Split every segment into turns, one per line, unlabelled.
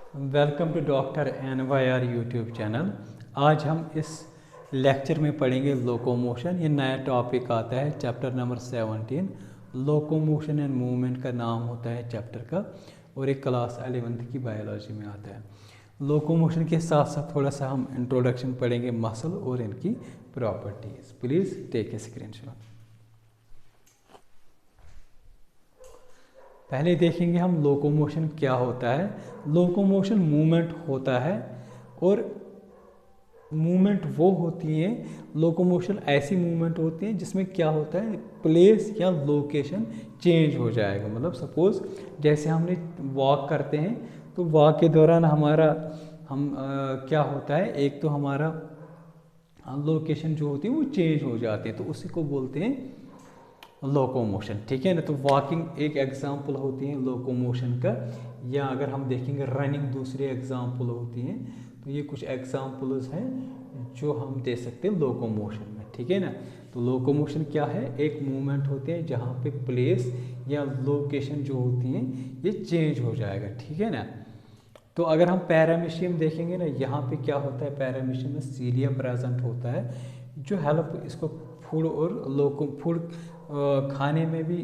Welcome to doctor NYR YouTube channel. आज हम इस लेक्चर में पढ़ेंगे लोकोमोशन। ये नया टॉपिक आता है chapter number 17। Locomotion and movement का नाम होता है चैप्टर का और एक क्लास 11th की बायोलॉजी में आता है। लोकोमोशन के साथ साथ थोड़ा सा हम इंट्रोडक्शन पढ़ेंगे मसल और इनकी properties. Please take a screenshot. पहले देखेंगे हम लोकोमोशन क्या होता है। लोकोमोशन मूवमेंट होता है और मूवमेंट वो होती है, लोकोमोशन ऐसी मूवमेंट होती है जिसमें क्या होता है, प्लेस या लोकेशन चेंज हो जाएगा। मतलब सपोज जैसे हमने वॉक करते हैं तो वॉक के दौरान हमारा क्या होता है, एक तो हमारा लोकेशन जो होती है वो चेंज हो जाती है, तो उसी को बोलते हैं लोकोमोशन। ठीक है ना। तो वॉकिंग एक एग्जाम्पल होती है लोकोमोशन का, या अगर हम देखेंगे रनिंग दूसरी एग्जाम्पल होती हैं। तो ये कुछ एग्जाम्पल्स हैं जो हम दे सकते हैं लोकोमोशन में। ठीक है ना। तो लोकोमोशन क्या है, एक मूवमेंट होती है जहाँ पे प्लेस या लोकेशन जो होती हैं ये चेंज हो जाएगा। ठीक है ना। तो अगर हम पैरामीशियम देखेंगे ना, यहाँ पे क्या होता है, पैरामीशियम में सीलिया प्रेजेंट होता है जो हेल्प इसको फूड और फूड खाने में भी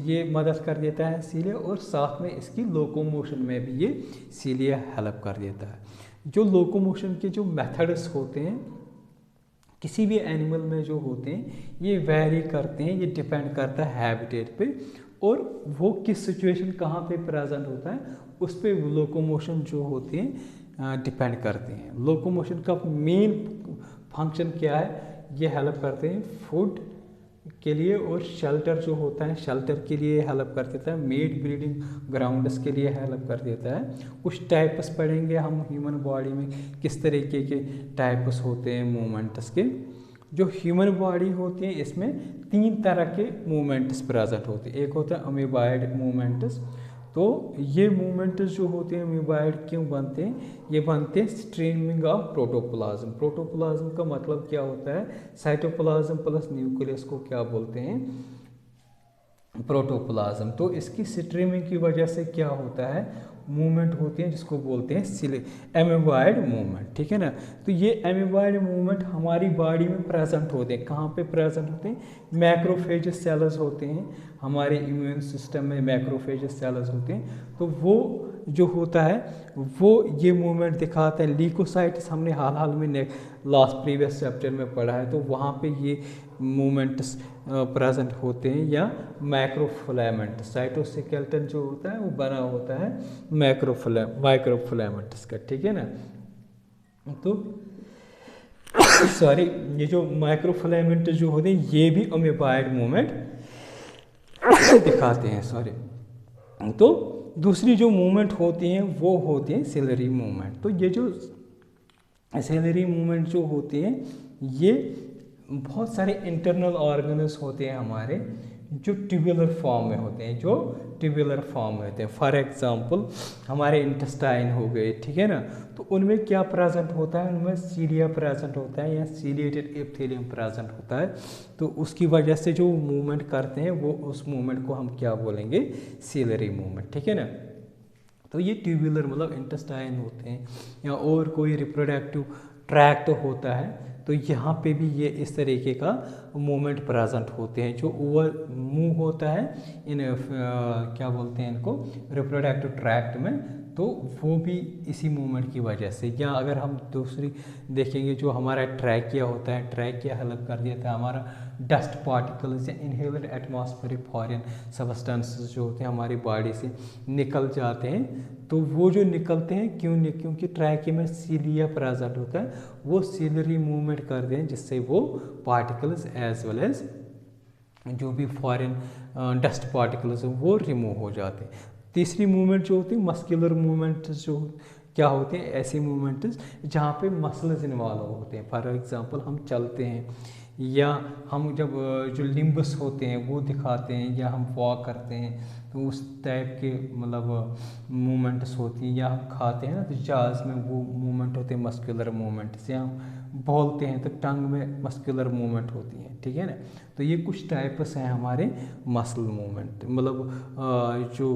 ये मदद कर देता है सीलिया, और साथ में इसकी लोकोमोशन में भी ये सीलिया हेल्प कर देता है। जो लोकोमोशन के जो मेथड्स होते हैं किसी भी एनिमल में जो होते हैं ये वेरी करते हैं, ये डिपेंड करता है हैबिटेट पे और वो किस सिचुएशन कहाँ पे प्रेजेंट होता है उस पर लोकोमोशन जो होते हैं डिपेंड करते हैं। लोकोमोशन का मेन फंक्शन क्या है, ये हेल्प करते हैं फूड के लिए और शेल्टर जो होता है शेल्टर के लिए हेल्प कर देता है, मीट ब्रीडिंग ग्राउंड्स के लिए हेल्प कर देता है। कुछ टाइप्स पढ़ेंगे हम ह्यूमन बॉडी में किस तरीके के टाइप्स होते हैं मूवमेंट्स के। जो ह्यूमन बॉडी होती है इसमें 3 तरह के मूवमेंट्स प्रेजेंट होते हैं। एक होता है अमीबाइड मूवमेंट्स। तो ये मूवमेंट्स जो होते हैं अमीबाइड क्यों बनते हैं, ये बनते हैं स्ट्रीमिंग ऑफ प्रोटोप्लाज्म। प्रोटोप्लाज्म का मतलब क्या होता है, साइटोप्लाज्म प्लस न्यूक्लियस को क्या बोलते हैं, प्रोटोप्लाज्म। तो इसकी स्ट्रीमिंग की वजह से क्या होता है, मूवमेंट होती है जिसको बोलते हैं एमीबाइड मूवमेंट। ठीक है ना। तो ये एमीबाइड मूवमेंट हमारी बॉडी में प्रेजेंट होते हैं। कहाँ पे प्रेजेंट होते हैं, मैक्रोफेज सेल्स होते हैं हमारे इम्यून सिस्टम में, मैक्रोफेज सेल्स होते हैं। तो वो जो होता है वो ये मूवमेंट दिखाता है। ल्यूकोसाइट्स हमने हाल में लास्ट प्रीवियस चैप्टर में पढ़ा है, तो वहाँ पे ये मूवमेंट्स प्रेजेंट होते हैं। या माइक्रोफिलामेंट, साइटोस्केलेटन जो होता है वो बना होता है माइक्रोफिलामेंट्स का। ठीक है ना। तो सॉरी, ये जो माइक्रोफिलामेंट जो होते हैं ये भी अमीबाइड मूवमेंट दिखाते हैं। सॉरी। तो दूसरी जो मूवमेंट होती हैं वो होती है सिलरी मूवमेंट। तो ये जो सिलरी मूवमेंट जो होती हैं ये बहुत सारे इंटरनल ऑर्गन्स होते हैं हमारे जो ट्यूबुलर फॉर्म में होते हैं, जो ट्यूबुलर फॉर्म में होते हैं। फॉर एग्जांपल हमारे इंटेस्टाइन हो गए। ठीक है ना। तो उनमें क्या प्रेजेंट होता है, उनमें सीलिया प्रेजेंट होता है या सीलिएटेड एपिथेलियम प्रेजेंट होता है। तो उसकी वजह से जो मूवमेंट करते हैं वो उस मूवमेंट को हम क्या बोलेंगे, सीलरी मूवमेंट। ठीक है ना। तो ये ट्यूबुलर मतलब इंटेस्टाइन होते हैं या और कोई रिप्रोडक्टिव ट्रैक्ट होता है, तो यहाँ पे भी ये इस तरीके का मूवमेंट प्रेजेंट होते हैं। जो ओवर मूव होता है इन क्या बोलते हैं इनको, रिप्रोडक्टिव ट्रैक्ट में, तो वो भी इसी मूवमेंट की वजह से। या अगर हम दूसरी देखेंगे जो हमारा ट्रैकिया होता है, ट्रैकिया हेल्प कर देता है हमारा डस्ट पार्टिकल्स या इनहेल्ड एटमॉस्फेरिक फॉरेन सब्सटेंसेस जो होते हैं हमारी बॉडी से निकल जाते हैं। तो वो जो निकलते हैं क्योंकि ट्रैकिया में सीलिया प्रेजेंट होता है, वो सीलरी मूवमेंट करते हैं जिससे वो पार्टिकल्स एज वेल एज जो भी फॉरेन डस्ट पार्टिकल्स हैं वो रिमूव हो जाते हैं। तीसरी मूवमेंट जो होती है मस्कुलर मूवमेंट्स, जो क्या होते हैं ऐसे मूवमेंट्स जहाँ पे मसल्स इन्वॉल्व होते हैं। फॉर एग्जांपल हम चलते हैं या हम जब जो लिम्बस होते हैं वो दिखाते हैं, या हम वॉक करते हैं तो उस टाइप के मतलब मूवमेंट्स होती हैं। या हम खाते हैं ना तो जाज में वो मूवमेंट होते हैं मस्कुलर मूवमेंट्स, या हम बोलते हैं तो टंग में मस्कुलर मूवमेंट होती है। ठीक है ना। तो ये कुछ टाइप्स हैं हमारे मसल मूवमेंट, मतलब जो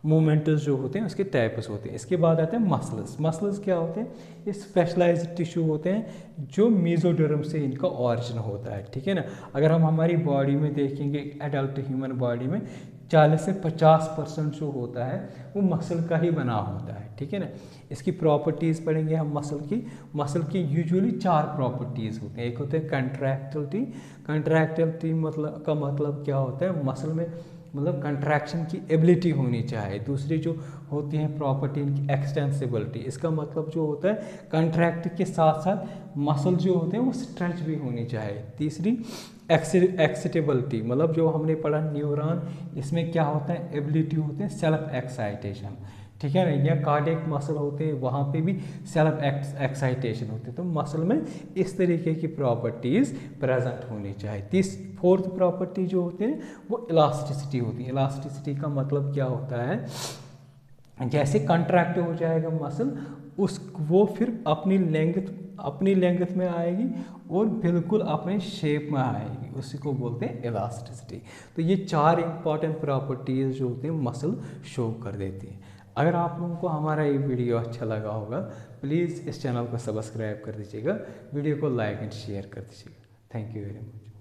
मूवमेंट्स जो होते हैं उसके टाइप्स होते हैं। इसके बाद आते हैं मसल्स। मसल्स क्या होते हैं? ये स्पेशलाइज्ड टिश्यू होते हैं जो मेसोडर्म से इनका ऑरिजिन होता है, ठीक है ना। अगर हम हमारी बॉडी में देखेंगे, एडल्ट ह्यूमन बॉडी में 40 से 50% जो होता है वो मसल का ही बना होता है, ठीक है ना। इसकी प्रॉपर्टीज़ पढ़ेंगे हम मसल की यूजुअली 4 प्रॉपर्टीज़ होते हैं। एक होते हैं कंट्रैक्टिलिटी। कंट्रैक्टिलिटी मतलब का मतलब क्या होता है? मसल में मतलब कंट्रैक्शन की एबिलिटी होनी चाहिए। दूसरी जो होती है प्रॉपर्टी इनकी एक्सटेंसिबिलिटी, इसका मतलब जो होता है कंट्रैक्ट के साथ साथ मसल जो होते हैं वो स्ट्रेच भी होनी चाहिए। तीसरी एक्साइटेबिलिटी, मतलब जो हमने पढ़ा न्यूरॉन, इसमें क्या होता है? एबिलिटी होते हैं सेल्फ एक्साइटेशन, ठीक है ना। या कार्डियक मसल होते हैं, वहाँ पे भी सेल्फ एक्साइटेशन होती है। तो मसल में इस तरीके की प्रॉपर्टीज़ प्रेजेंट होनी चाहिए। फोर्थ प्रॉपर्टी जो होती है वो इलास्टिसिटी होती है। इलास्टिसिटी का मतलब क्या होता है? जैसे कंट्रैक्ट हो जाएगा मसल, वो फिर अपनी लेंथ में आएगी और बिल्कुल अपने शेप में आएगी, उसी को बोलते हैं इलास्टिसिटी। तो ये 4 इंपॉर्टेंट प्रॉपर्टीज़ जो होती हैं मसल शो कर देती हैं। अगर आप लोगों को हमारा ये वीडियो अच्छा लगा होगा, प्लीज़ इस चैनल को सब्सक्राइब कर दीजिएगा, वीडियो को लाइक एंड शेयर कर दीजिएगा। Thank you very much.